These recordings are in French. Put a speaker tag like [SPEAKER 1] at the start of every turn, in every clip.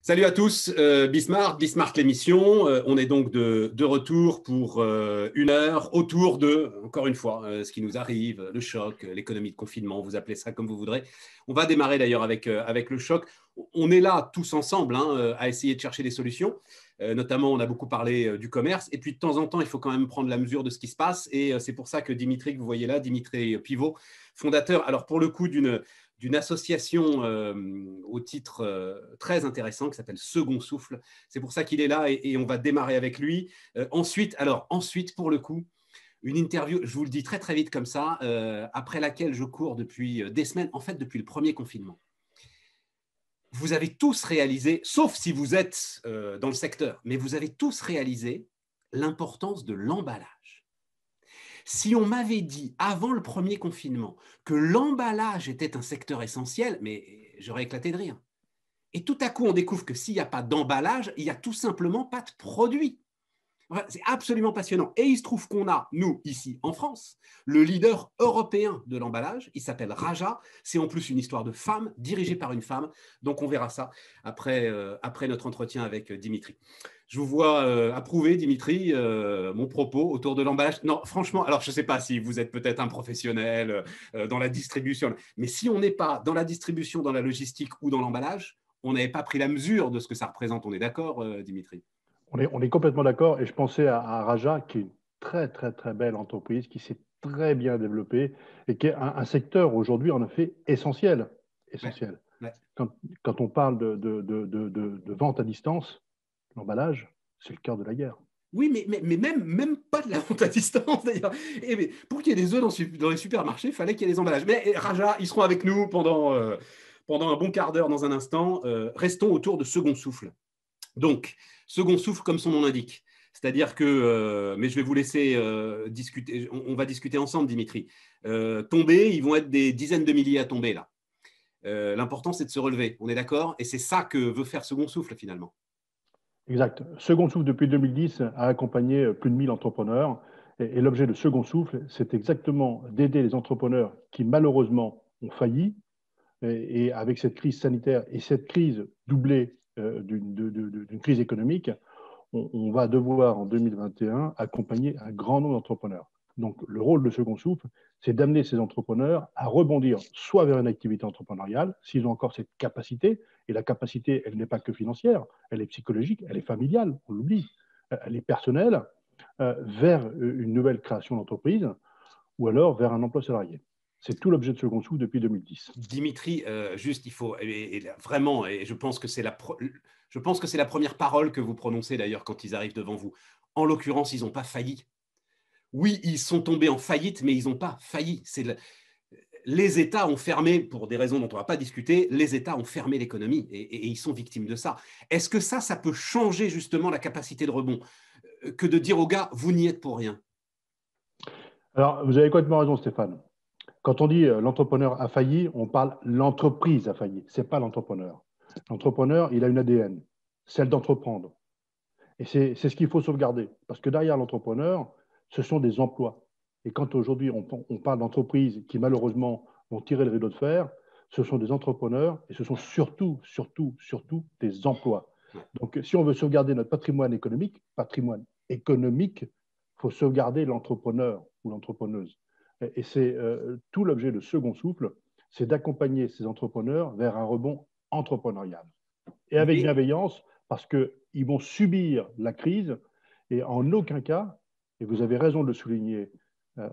[SPEAKER 1] Salut à tous, Bismarck l'émission. On est donc de retour pour une heure autour de, encore une fois, ce qui nous arrive, le choc, l'économie de confinement, vous appelez ça comme vous voudrez. On va démarrer d'ailleurs avec le choc. On est là tous ensemble à essayer de chercher des solutions. Notamment, on a beaucoup parlé du commerce. Et puis, de temps en temps, il faut quand même prendre la mesure de ce qui se passe. Et c'est pour ça que Dimitri, que vous voyez là, Dimitri Pivot, fondateur, alors pour le coup, d'une association au titre très intéressant qui s'appelle Second Souffle. C'est pour ça qu'il est là et on va démarrer avec lui. Ensuite, pour le coup, une interview, je vous le dis très très vite comme ça, après laquelle je cours depuis des semaines, en fait depuis le premier confinement. Vous avez tous réalisé, sauf si vous êtes dans le secteur, mais vous avez tous réalisé l'importance de l'emballage. Si on m'avait dit avant le premier confinement que l'emballage était un secteur essentiel, mais j'aurais éclaté de rire. Et tout à coup, on découvre que s'il n'y a pas d'emballage, il n'y a tout simplement pas de produit. C'est absolument passionnant. Et il se trouve qu'on a, nous, ici en France, le leader européen de l'emballage. Il s'appelle Raja. C'est en plus une histoire de femme, dirigée par une femme. Donc, on verra ça après notre entretien avec Dimitri. Je vous vois approuver, Dimitri, mon propos autour de l'emballage. Non, franchement, alors je ne sais pas si vous êtes peut-être un professionnel dans la distribution, mais si on n'est pas dans la distribution, dans la logistique ou dans l'emballage, on n'avait pas pris la mesure de ce que ça représente. On est d'accord, Dimitri?
[SPEAKER 2] On est complètement d'accord et je pensais à Raja, qui est une très, très, très belle entreprise, qui s'est très bien développée et qui est un secteur aujourd'hui, en effet, essentiel.
[SPEAKER 1] Ouais,
[SPEAKER 2] Essentiel.
[SPEAKER 1] ouais.
[SPEAKER 2] Quand on parle de vente à distance, l'emballage, c'est le cœur de la guerre.
[SPEAKER 1] Oui, mais même pas de la vente à distance d'ailleurs. Et pour qu'il y ait des œufs dans les supermarchés, il fallait qu'il y ait des emballages. Mais Raja, ils seront avec nous pendant un bon quart d'heure dans un instant. Restons autour de Second Souffle. Donc, Second Souffle, comme son nom l'indique. C'est-à-dire que, mais je vais vous laisser discuter, on va discuter ensemble, Dimitri. Tomber, ils vont être des dizaines de milliers à tomber là. L'important, c'est de se relever, on est d'accord? Et c'est ça que veut faire Second Souffle finalement.
[SPEAKER 2] Exact. Second Souffle, depuis 2010, a accompagné plus de 1000 entrepreneurs. Et l'objet de Second Souffle, c'est exactement d'aider les entrepreneurs qui, malheureusement, ont failli. Et avec cette crise sanitaire et cette crise doublée d'une crise économique, on va devoir en 2021 accompagner un grand nombre d'entrepreneurs. Donc le rôle de Second Souffle, c'est d'amener ces entrepreneurs à rebondir soit vers une activité entrepreneuriale, s'ils ont encore cette capacité, et la capacité, elle n'est pas que financière, elle est psychologique, elle est familiale, on l'oublie, elle est personnelle, vers une nouvelle création d'entreprise, ou alors vers un emploi salarié. C'est tout l'objet de Second Souffle depuis 2010.
[SPEAKER 1] Dimitri, juste, il faut vraiment, et je pense que c'est la première parole que vous prononcez d'ailleurs quand ils arrivent devant vous. En l'occurrence, ils n'ont pas failli. Oui, ils sont tombés en faillite, mais ils n'ont pas failli. Les États ont fermé, pour des raisons dont on ne va pas discuter, les États ont fermé l'économie et ils sont victimes de ça. Est-ce que ça peut changer justement la capacité de rebond que de dire aux gars, vous n'y êtes pour rien?
[SPEAKER 2] Alors, vous avez complètement raison, Stéphane. Quand on dit l'entrepreneur a failli, on parle l'entreprise a failli. Ce n'est pas l'entrepreneur. L'entrepreneur, il a une ADN, celle d'entreprendre. Et c'est ce qu'il faut sauvegarder. Parce que derrière l'entrepreneur, ce sont des emplois. Et quand aujourd'hui on parle d'entreprises qui malheureusement vont tirer le rideau de fer, ce sont des entrepreneurs et ce sont surtout des emplois. Donc si on veut sauvegarder notre patrimoine économique, il faut sauvegarder l'entrepreneur ou l'entrepreneuse. Et c'est tout l'objet de Second Souffle, c'est d'accompagner ces entrepreneurs vers un rebond entrepreneurial. Et avec
[SPEAKER 1] Mais
[SPEAKER 2] bienveillance, parce qu'ils vont subir la crise et en aucun cas, et vous avez raison de le souligner,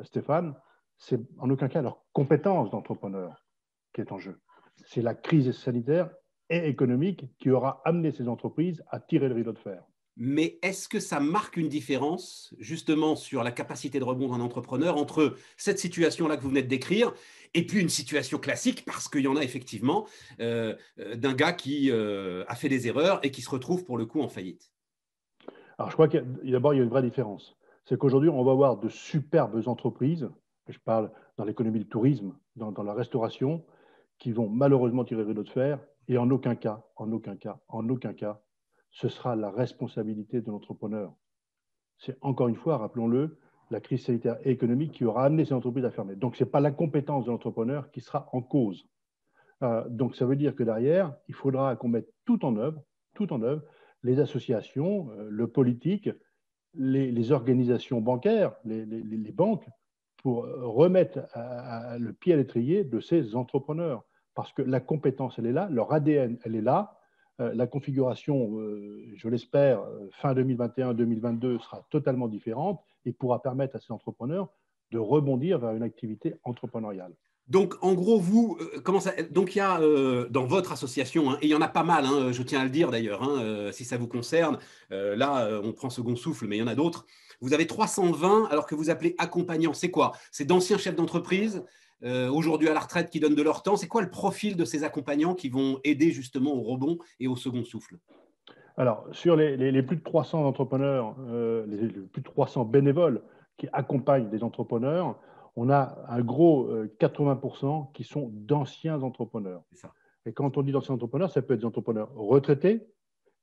[SPEAKER 2] Stéphane, c'est en aucun cas leur compétence d'entrepreneur qui est en jeu. C'est la crise sanitaire et économique qui aura amené ces entreprises à tirer le rideau de fer.
[SPEAKER 1] Mais est-ce que ça marque une différence justement sur la capacité de rebond d'un entrepreneur entre cette situation-là que vous venez de décrire et puis une situation classique, parce qu'il y en a effectivement, d'un gars qui a fait des erreurs et qui se retrouve pour le coup en faillite?
[SPEAKER 2] Alors je crois qu'il d'abord, il y a une vraie différence. C'est qu'aujourd'hui, on va avoir de superbes entreprises, je parle dans l'économie du tourisme, dans la restauration, qui vont malheureusement tirer le rideau de fer, et en aucun cas, ce sera la responsabilité de l'entrepreneur. C'est encore une fois, rappelons-le, la crise sanitaire et économique qui aura amené ces entreprises à fermer. Donc, ce n'est pas l'incompétence de l'entrepreneur qui sera en cause. Donc, ça veut dire que derrière, il faudra qu'on mette tout en œuvre tout en œuvre, les associations, le politique, les organisations bancaires, les banques, pour remettre le pied à l'étrier de ces entrepreneurs. Parce que la compétence, elle est là, leur ADN, elle est là. La configuration, je l'espère, fin 2021-2022 sera totalement différente et pourra permettre à ces entrepreneurs de rebondir vers une activité entrepreneuriale.
[SPEAKER 1] Donc, en gros, vous, donc il y a dans votre association, hein, et il y en a pas mal, hein, je tiens à le dire d'ailleurs, hein, si ça vous concerne, là, on prend second souffle, mais il y en a d'autres. Vous avez 320, alors que vous appelez accompagnants. C'est quoi? C'est d'anciens chefs d'entreprise, aujourd'hui à la retraite, qui donnent de leur temps. C'est quoi le profil de ces accompagnants qui vont aider justement au rebond et au second souffle?
[SPEAKER 2] Alors, sur les plus de 300 entrepreneurs, les plus de 300 bénévoles qui accompagnent des entrepreneurs, on a un gros 80% qui sont d'anciens entrepreneurs.
[SPEAKER 1] C'est ça.
[SPEAKER 2] Et quand on dit d'anciens entrepreneurs, ça peut être des entrepreneurs retraités,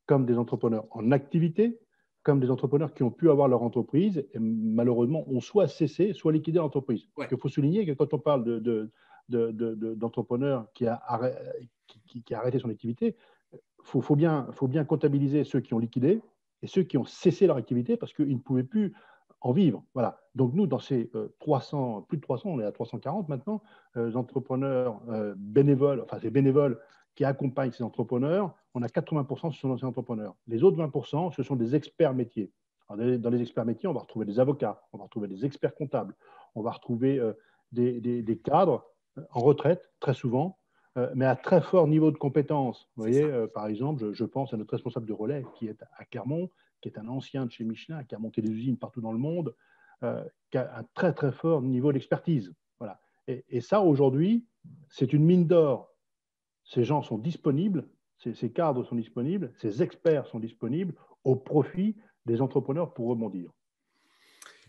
[SPEAKER 2] comme des entrepreneurs en activité, comme des entrepreneurs qui ont pu avoir leur entreprise et malheureusement ont soit cessé, soit liquidé l'entreprise.
[SPEAKER 1] Ouais.
[SPEAKER 2] Il faut souligner que quand on parle d'entrepreneur qui a arrêté son activité, faut bien comptabiliser ceux qui ont liquidé et ceux qui ont cessé leur activité parce qu'ils ne pouvaient plus en vivre. Voilà. Donc nous, dans ces 300, plus de 300, on est à 340 maintenant, entrepreneurs bénévoles, enfin ces bénévoles qui accompagnent ces entrepreneurs, on a 80%, ce sont d'anciens entrepreneurs. Les autres 20%, ce sont des experts métiers. Alors, dans les experts métiers, on va retrouver des avocats, on va retrouver des experts comptables, on va retrouver des cadres en retraite, très souvent, mais à très fort niveau de compétence. Vous voyez, par exemple, je pense à notre responsable de relais qui est à Clermont, qui est un ancien de chez Michelin, qui a monté des usines partout dans le monde, qui a un très très fort niveau d'expertise. Voilà. Et ça, aujourd'hui, c'est une mine d'or. Ces gens sont disponibles, ces cadres sont disponibles, ces experts sont disponibles au profit des entrepreneurs pour rebondir.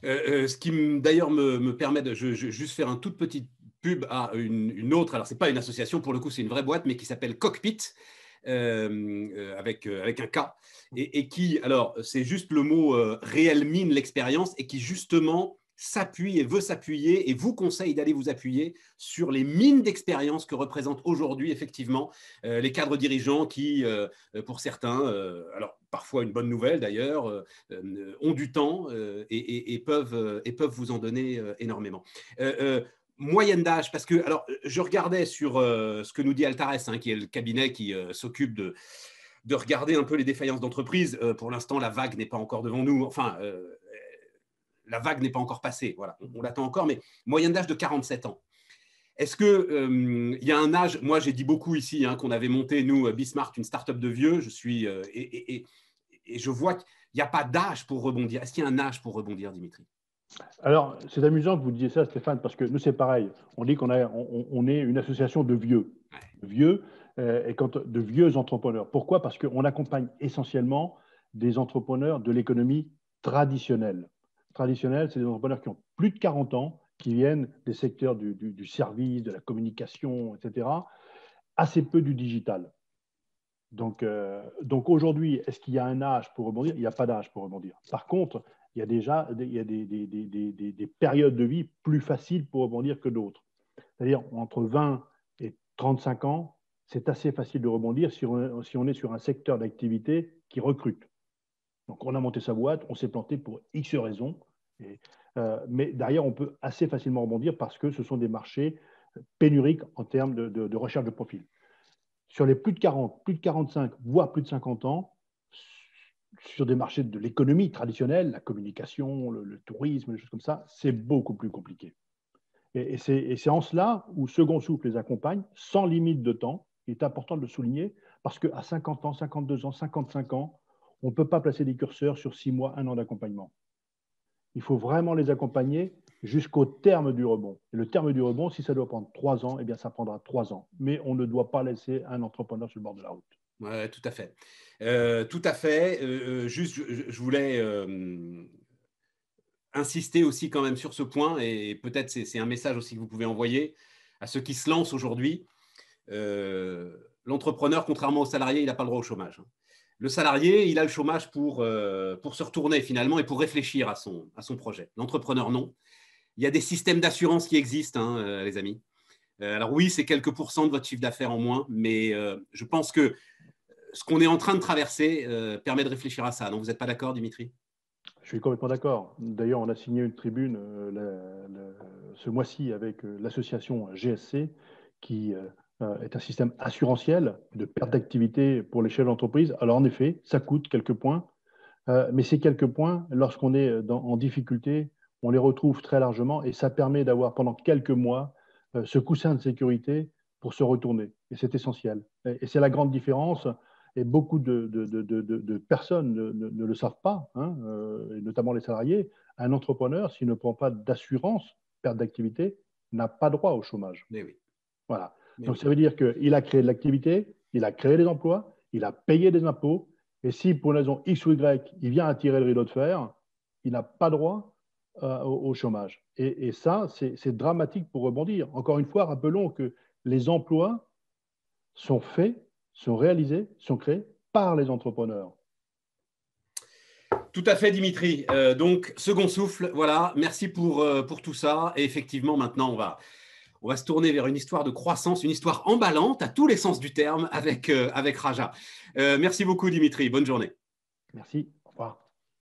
[SPEAKER 1] Ce qui d'ailleurs me permet de juste faire un toute petite pub à une autre, alors c'est pas une association pour le coup, c'est une vraie boîte, mais qui s'appelle Cockpit, avec un K, et qui, alors c'est juste le mot réel mine l'expérience, et qui justement s'appuie et veut s'appuyer et vous conseille d'aller vous appuyer sur les mines d'expérience que représentent aujourd'hui effectivement les cadres dirigeants qui, pour certains, alors parfois une bonne nouvelle d'ailleurs, ont du temps et peuvent vous en donner énormément. Moyenne d'âge, parce que alors je regardais sur ce que nous dit Altares, hein, qui est le cabinet qui s'occupe de regarder un peu les défaillances d'entreprise. Pour l'instant, la vague n'est pas encore devant nous. Enfin, la vague n'est pas encore passée. Voilà, on l'attend encore, mais moyenne d'âge de 47 ans. Est-ce qu'il y a un âge, moi j'ai dit beaucoup ici, hein, qu'on avait monté, nous, Bismart, une start-up de vieux, je suis, et je vois qu'il n'y a pas d'âge pour rebondir. Est-ce qu'il y a un âge pour rebondir, Dimitri?
[SPEAKER 2] Alors, c'est amusant que vous disiez ça, Stéphane, parce que nous, c'est pareil. On dit qu'on est une association de vieux.
[SPEAKER 1] Ouais.
[SPEAKER 2] Vieux, de vieux entrepreneurs. Pourquoi? Parce qu'on accompagne essentiellement des entrepreneurs de l'économie traditionnelle. Traditionnelle, c'est des entrepreneurs qui ont plus de 40 ans, qui viennent des secteurs du service, de la communication, etc., assez peu du digital. Donc aujourd'hui, est-ce qu'il y a un âge pour rebondir? Il n'y a pas d'âge pour rebondir. Par contre, il y a déjà des périodes de vie plus faciles pour rebondir que d'autres. C'est-à-dire entre 20 et 35 ans, c'est assez facile de rebondir si on est sur un secteur d'activité qui recrute. Donc on a monté sa boîte, on s'est planté pour X raisons, mais derrière on peut assez facilement rebondir parce que ce sont des marchés pénuriques en termes de recherche de profil. Sur les plus de 40, plus de 45, voire plus de 50 ans, sur des marchés de l'économie traditionnelle, la communication, le tourisme, des choses comme ça, c'est beaucoup plus compliqué. Et c'est en cela où Second Souffle les accompagne sans limite de temps. Il est important de le souligner parce qu'à 50 ans, 52 ans, 55 ans, on ne peut pas placer des curseurs sur 6 mois, 1 an d'accompagnement. Il faut vraiment les accompagner jusqu'au terme du rebond. Et le terme du rebond, si ça doit prendre 3 ans, eh bien ça prendra 3 ans. Mais on ne doit pas laisser un entrepreneur sur le bord de la route.
[SPEAKER 1] Ouais, tout à fait. Tout à fait. Juste, je voulais insister aussi quand même sur ce point, et peut-être c'est un message aussi que vous pouvez envoyer à ceux qui se lancent aujourd'hui. L'entrepreneur, contrairement au salarié, il n'a pas le droit au chômage. Le salarié, il a le chômage pour se retourner finalement et pour réfléchir à son projet. L'entrepreneur, non. Il y a des systèmes d'assurance qui existent, hein, les amis. Alors oui, c'est quelques pourcents de votre chiffre d'affaires en moins, mais je pense que ce qu'on est en train de traverser permet de réfléchir à ça. Non, vous n'êtes pas d'accord, Dimitri?
[SPEAKER 2] Je suis complètement d'accord. D'ailleurs, on a signé une tribune ce mois-ci avec l'association GSC, qui est un système assurantiel de perte d'activité pour les chefs d'entreprise. Alors, en effet, ça coûte quelques points, mais ces quelques points, lorsqu'on est en difficulté, on les retrouve très largement et ça permet d'avoir pendant quelques mois ce coussin de sécurité pour se retourner. Et c'est essentiel. Et c'est la grande différence. Et beaucoup de personnes ne le savent pas, hein, et notamment les salariés. Un entrepreneur, s'il ne prend pas d'assurance perte d'activité, n'a pas droit au chômage.
[SPEAKER 1] Mais oui.
[SPEAKER 2] Voilà.
[SPEAKER 1] Mais
[SPEAKER 2] Donc
[SPEAKER 1] oui.
[SPEAKER 2] ça veut dire qu'il a créé de l'activité, il a créé des emplois, il a payé des impôts, et si pour une raison X ou Y, il vient à tirer le rideau de fer, il n'a pas droit au chômage. Et ça, c'est dramatique pour rebondir. Encore une fois, rappelons que les emplois sont faits, sont réalisés, sont créés par les entrepreneurs.
[SPEAKER 1] Tout à fait, Dimitri. Donc, second souffle, voilà. Merci pour tout ça. Et effectivement, maintenant, on va se tourner vers une histoire de croissance, une histoire emballante à tous les sens du terme avec Raja. Merci beaucoup, Dimitri. Bonne journée.
[SPEAKER 2] Merci.